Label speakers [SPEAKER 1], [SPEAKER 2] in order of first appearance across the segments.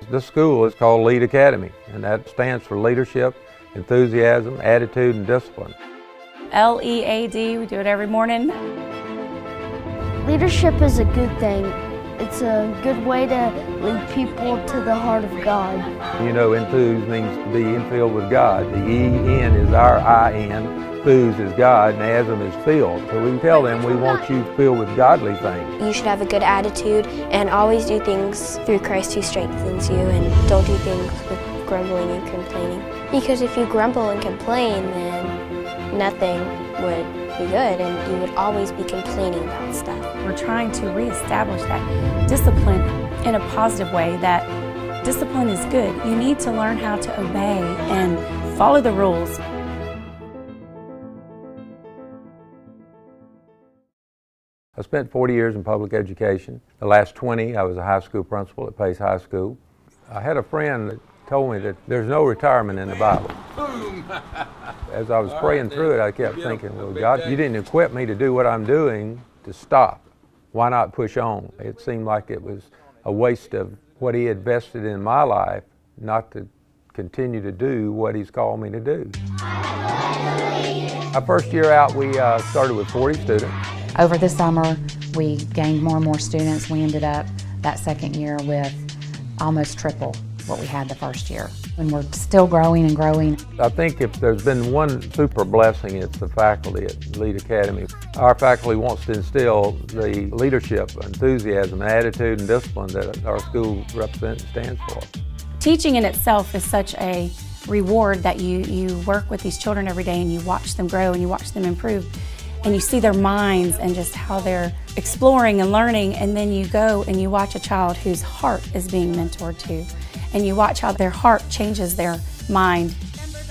[SPEAKER 1] This school is called LEAD Academy, and that stands for Leadership, Enthusiasm, Attitude, and Discipline.
[SPEAKER 2] LEAD, we do it every morning.
[SPEAKER 3] Leadership is a good thing. It's a good way to lead people to the heart of God.
[SPEAKER 1] You know, enthuse means to be infilled with God. The E-N is our I-N, enthuse is God, and asm is filled. So we can tell them we want you filled with godly things.
[SPEAKER 4] You should have a good attitude and always do things through Christ who strengthens you, and don't do things with grumbling and complaining. Because if you grumble and complain, then nothing would be good, and you would always be complaining about stuff.
[SPEAKER 2] We're trying to reestablish that discipline in a positive way, that discipline is good. You need to learn how to obey and follow the rules.
[SPEAKER 1] I spent 40 years in public education. The last 20, I was a high school principal at Pace High School. I had a friend that told me that there's no retirement in the Bible. As I was praying through it, I kept thinking, well, God, you didn't equip me to do what I'm doing to stop. Why not push on? It seemed like it was a waste of what He had vested in my life not to continue to do what He's called me to do. My first year out, we started with 40 students.
[SPEAKER 5] Over the summer, we gained more and more students. We ended up that second year with almost triple what we had the first year. And we're still growing and growing.
[SPEAKER 1] I think if there's been one super blessing, it's the faculty at LEAD Academy. Our faculty wants to instill the leadership, enthusiasm, attitude, and discipline that our school represents and stands for.
[SPEAKER 2] Teaching in itself is such a reward that you work with these children every day and you watch them grow and you watch them improve. And you see their minds and just how they're exploring and learning, and then you go and you watch a child whose heart is being mentored to, and you watch how their heart changes their mind.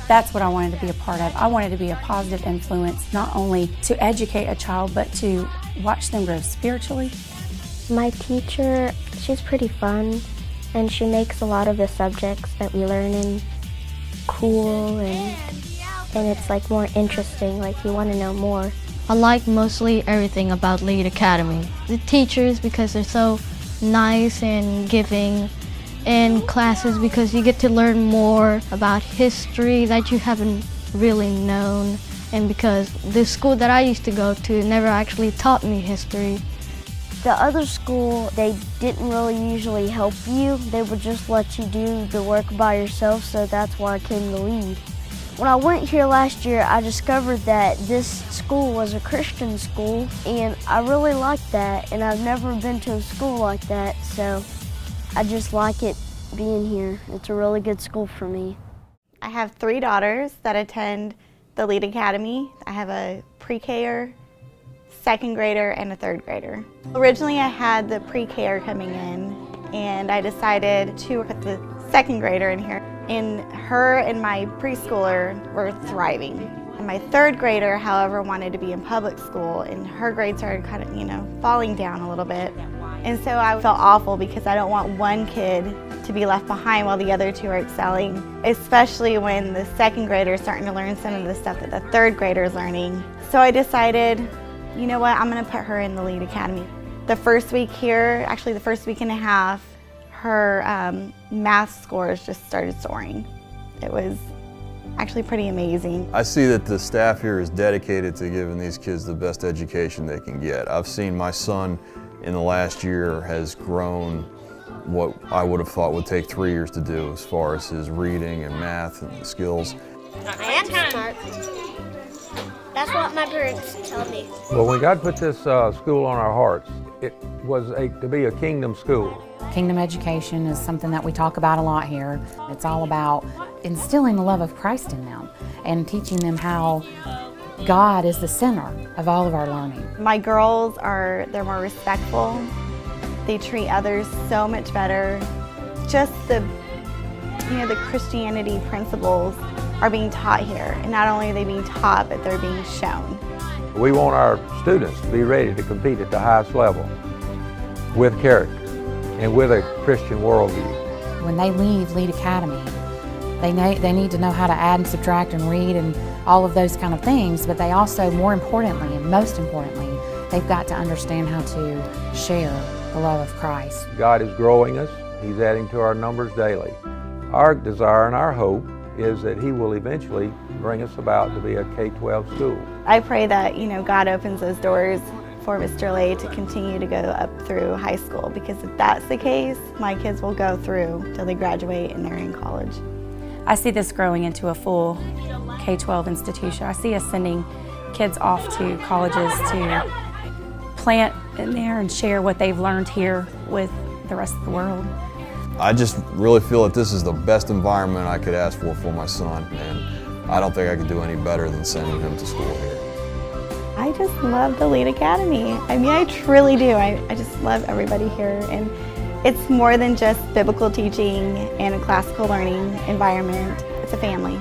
[SPEAKER 2] That's what I wanted to be a part of. I wanted to be a positive influence, not only to educate a child, but to watch them grow spiritually.
[SPEAKER 3] My teacher, she's pretty fun, and she makes a lot of the subjects that we learn in cool, and it's like more interesting, like you want to know more.
[SPEAKER 6] I like mostly everything about LEAD Academy. The teachers, because they're so nice and giving, and classes because you get to learn more about history that you haven't really known, and because the school that I used to go to never actually taught me history.
[SPEAKER 3] The other school, they didn't really usually help you. They would just let you do the work by yourself, so that's why I came to LEAD. When I went here last year, I discovered that this school was a Christian school, and I really liked that, and I've never been to a school like that, so I just like it being here. It's a really good school for me.
[SPEAKER 7] I have 3 daughters that attend the LEAD Academy. I have a pre-K-er, second grader, and a third grader. Originally I had the pre-K-er coming in, and I decided to put the second grader in here. And her and my preschooler were thriving. And my third grader, however, wanted to be in public school, and her grades started kind of, falling down a little bit. And so I felt awful because I don't want one kid to be left behind while the other 2 are excelling, especially when the second grader is starting to learn some of the stuff that the third grader is learning. So I decided, you know what, I'm going to put her in the LEAD Academy. The first week here, actually the first week and a half, her math scores just started soaring. It was actually pretty amazing.
[SPEAKER 8] I see that the staff here is dedicated to giving these kids the best education they can get. I've seen my son in the last year has grown what I would have thought would take 3 years to do as far as his reading and math and skills.
[SPEAKER 3] I am smart. That's what my parents tell me.
[SPEAKER 1] Well, when God put this school on our hearts, it was to be a kingdom school.
[SPEAKER 5] Kingdom education is something that we talk about a lot here. It's all about instilling the love of Christ in them and teaching them how God is the center of all of our learning.
[SPEAKER 7] My girls they're more respectful. They treat others so much better. Just the Christianity principles are being taught here. And not only are they being taught, but they're being shown.
[SPEAKER 1] We want our students to be ready to compete at the highest level with character and with a Christian worldview.
[SPEAKER 5] When they leave LEAD Academy, they need to know how to add and subtract and read and all of those kind of things, but they also, more importantly and most importantly, they've got to understand how to share the love of Christ.
[SPEAKER 1] God is growing us. He's adding to our numbers daily. Our desire and our hope is that he will eventually bring us about to be a K-12 school.
[SPEAKER 7] I pray that, God opens those doors for Mr. Lay to continue to go up through high school, because if that's the case, my kids will go through till they graduate and they're in college.
[SPEAKER 2] I see this growing into a full K-12 institution. I see us sending kids off to colleges to plant in there and share what they've learned here with the rest of the world.
[SPEAKER 8] I just really feel that this is the best environment I could ask for my son, and I don't think I could do any better than sending him to school here.
[SPEAKER 7] I just love the Lead Academy. I truly do. I just love everybody here, and it's more than just biblical teaching and a classical learning environment. It's a family.